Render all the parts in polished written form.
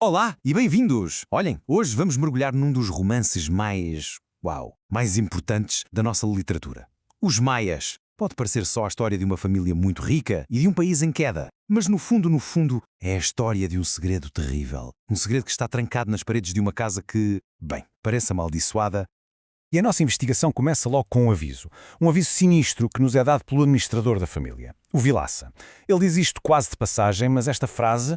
Olá e bem-vindos! Olhem, hoje vamos mergulhar num dos romances mais importantes da nossa literatura. Os Maias. Pode parecer só a história de uma família muito rica e de um país em queda, mas no fundo, é a história de um segredo terrível. Um segredo que está trancado nas paredes de uma casa que, bem, parece amaldiçoada. E a nossa investigação começa logo com um aviso. Um aviso sinistro que nos é dado pelo administrador da família, o Vilaça. Ele diz isto quase de passagem, mas esta frase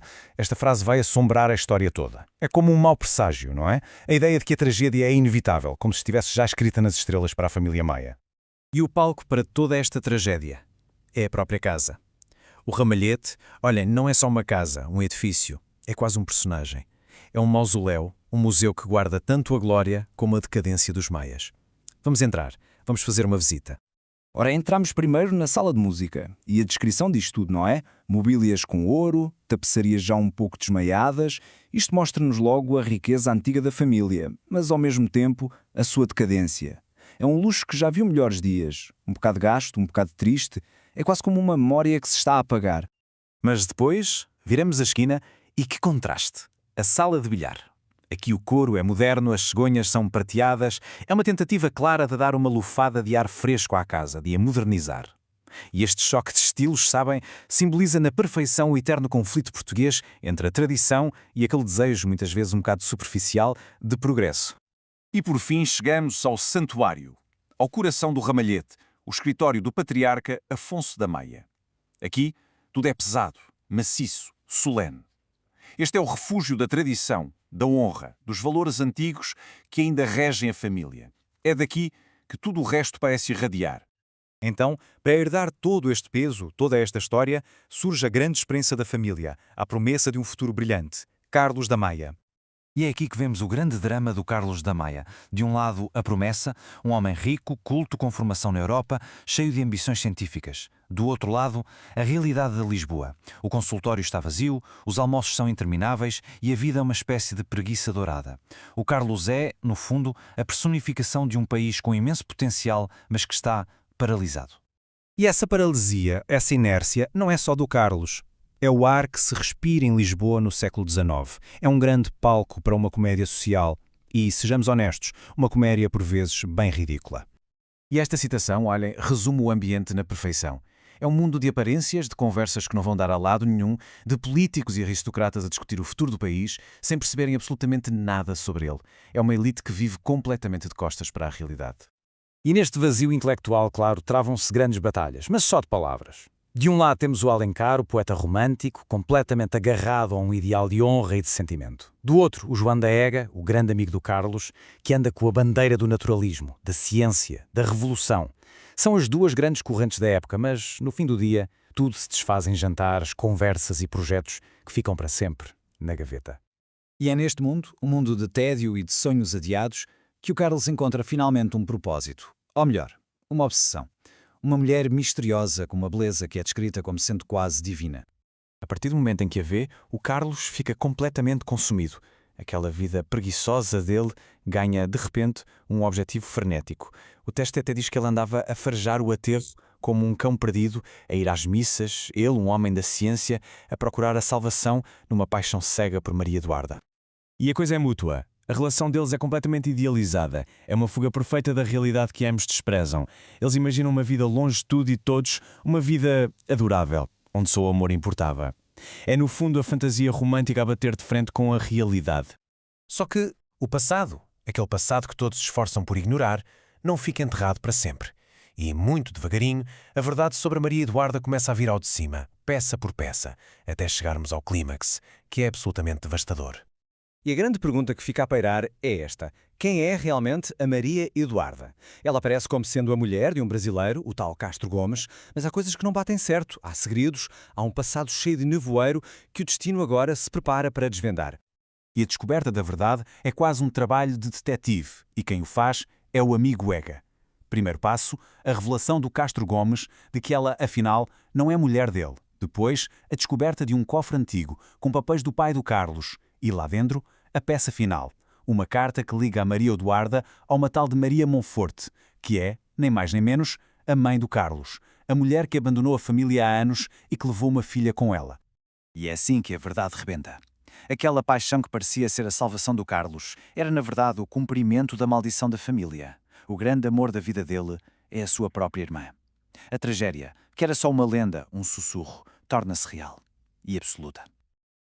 vai assombrar a história toda. É como um mau presságio, não é? A ideia de que a tragédia é inevitável, como se estivesse já escrita nas estrelas para a família Maia. E o palco para toda esta tragédia é a própria casa. O ramalhete, olhem, não é só uma casa, um edifício, é quase um personagem. É um mausoléu, um museu que guarda tanto a glória como a decadência dos maias. Vamos entrar, vamos fazer uma visita. Ora, entramos primeiro na sala de música. E a descrição diz tudo, não é? Mobílias com ouro, tapeçarias já um pouco desmaiadas. Isto mostra-nos logo a riqueza antiga da família, mas ao mesmo tempo a sua decadência. É um luxo que já viu melhores dias. Um bocado gasto, um bocado triste. É quase como uma memória que se está a apagar. Mas depois, viramos a esquina e que contraste! A sala de bilhar. Aqui o couro é moderno, as cegonhas são prateadas. É uma tentativa clara de dar uma lufada de ar fresco à casa, de a modernizar. E este choque de estilos, sabem, simboliza na perfeição o eterno conflito português entre a tradição e aquele desejo, muitas vezes um bocado superficial, de progresso. E por fim chegamos ao santuário, ao coração do ramalhete, o escritório do patriarca Afonso da Maia. Aqui tudo é pesado, maciço, solene. Este é o refúgio da tradição, da honra, dos valores antigos que ainda regem a família. É daqui que tudo o resto parece irradiar. Então, para herdar todo este peso, toda esta história, surge a grande esperança da família, a promessa de um futuro brilhante, Carlos da Maia. E é aqui que vemos o grande drama do Carlos da Maia. De um lado, a promessa, um homem rico, culto, com formação na Europa, cheio de ambições científicas. Do outro lado, a realidade de Lisboa. O consultório está vazio, os almoços são intermináveis e a vida é uma espécie de preguiça dourada. O Carlos é, no fundo, a personificação de um país com imenso potencial, mas que está paralisado. E essa paralisia, essa inércia, não é só do Carlos. É o ar que se respira em Lisboa no século XIX. É um grande palco para uma comédia social e, sejamos honestos, uma comédia por vezes bem ridícula. E esta citação, olhem, resume o ambiente na perfeição. É um mundo de aparências, de conversas que não vão dar a lado nenhum, de políticos e aristocratas a discutir o futuro do país, sem perceberem absolutamente nada sobre ele. É uma elite que vive completamente de costas para a realidade. E neste vazio intelectual, claro, travam-se grandes batalhas, mas só de palavras. De um lado temos o Alencar, o poeta romântico, completamente agarrado a um ideal de honra e de sentimento. Do outro, o João da Ega, o grande amigo do Carlos, que anda com a bandeira do naturalismo, da ciência, da revolução. São as duas grandes correntes da época, mas, no fim do dia, tudo se desfaz em jantares, conversas e projetos que ficam para sempre na gaveta. E é neste mundo, um mundo de tédio e de sonhos adiados, que o Carlos encontra finalmente um propósito. Ou melhor, uma obsessão. Uma mulher misteriosa com uma beleza que é descrita como sendo quase divina. A partir do momento em que a vê, o Carlos fica completamente consumido. Aquela vida preguiçosa dele ganha, de repente, um objetivo frenético. O texto até diz que ele andava a farejar o aterro como um cão perdido, a ir às missas, ele, um homem da ciência, a procurar a salvação numa paixão cega por Maria Eduarda. E a coisa é mútua. A relação deles é completamente idealizada. É uma fuga perfeita da realidade que ambos desprezam. Eles imaginam uma vida longe de tudo e de todos, uma vida adorável, onde só o amor importava. É, no fundo, a fantasia romântica a bater de frente com a realidade. Só que o passado, aquele passado que todos se esforçam por ignorar, não fica enterrado para sempre. E, muito devagarinho, a verdade sobre a Maria Eduarda começa a vir ao de cima, peça por peça, até chegarmos ao clímax, que é absolutamente devastador. E a grande pergunta que fica a pairar é esta. Quem é realmente a Maria Eduarda? Ela aparece como sendo a mulher de um brasileiro, o tal Castro Gomes, mas há coisas que não batem certo, há segredos, há um passado cheio de nevoeiro que o destino agora se prepara para desvendar. E a descoberta da verdade é quase um trabalho de detetive, e quem o faz é o amigo Ega. Primeiro passo, a revelação do Castro Gomes de que ela, afinal, não é mulher dele. Depois, a descoberta de um cofre antigo com papéis do pai do Carlos. E lá dentro, a peça final, uma carta que liga a Maria Eduarda a uma tal de Maria Monforte, que é, nem mais nem menos, a mãe do Carlos, a mulher que abandonou a família há anos e que levou uma filha com ela. E é assim que a verdade rebenta. Aquela paixão que parecia ser a salvação do Carlos era, na verdade, o cumprimento da maldição da família. O grande amor da vida dele é a sua própria irmã. A tragédia, que era só uma lenda, um sussurro, torna-se real e absoluta.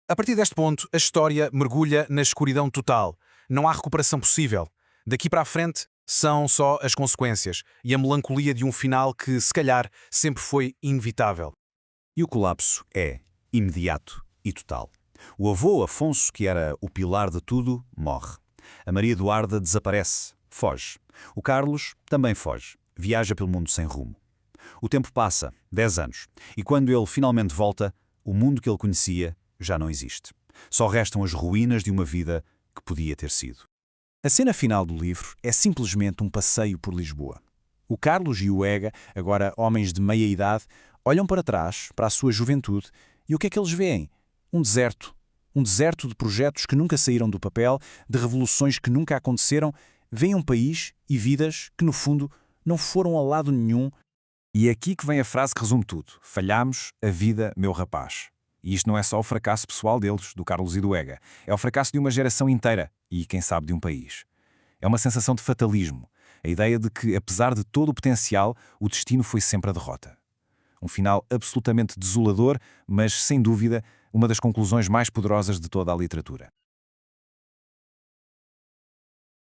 A partir deste ponto, a história mergulha na escuridão total. Não há recuperação possível. Daqui para a frente, são só as consequências e a melancolia de um final que, se calhar, sempre foi inevitável. E o colapso é imediato e total. O avô Afonso, que era o pilar de tudo, morre. A Maria Eduarda desaparece, foge. O Carlos também foge, viaja pelo mundo sem rumo. O tempo passa, 10 anos, e quando ele finalmente volta, o mundo que ele conhecia já não existe. Só restam as ruínas de uma vida que podia ter sido. A cena final do livro é simplesmente um passeio por Lisboa. O Carlos e o Ega, agora homens de meia idade, olham para trás, para a sua juventude, e o que é que eles veem? Um deserto. Um deserto de projetos que nunca saíram do papel, de revoluções que nunca aconteceram. Veem um país e vidas que, no fundo, não foram a lado nenhum. E é aqui que vem a frase que resume tudo. Falhamos a vida, meu rapaz. E isto não é só o fracasso pessoal deles, do Carlos e do Ega. É o fracasso de uma geração inteira e, quem sabe, de um país. É uma sensação de fatalismo. A ideia de que, apesar de todo o potencial, o destino foi sempre a derrota. Um final absolutamente desolador, mas, sem dúvida, uma das conclusões mais poderosas de toda a literatura.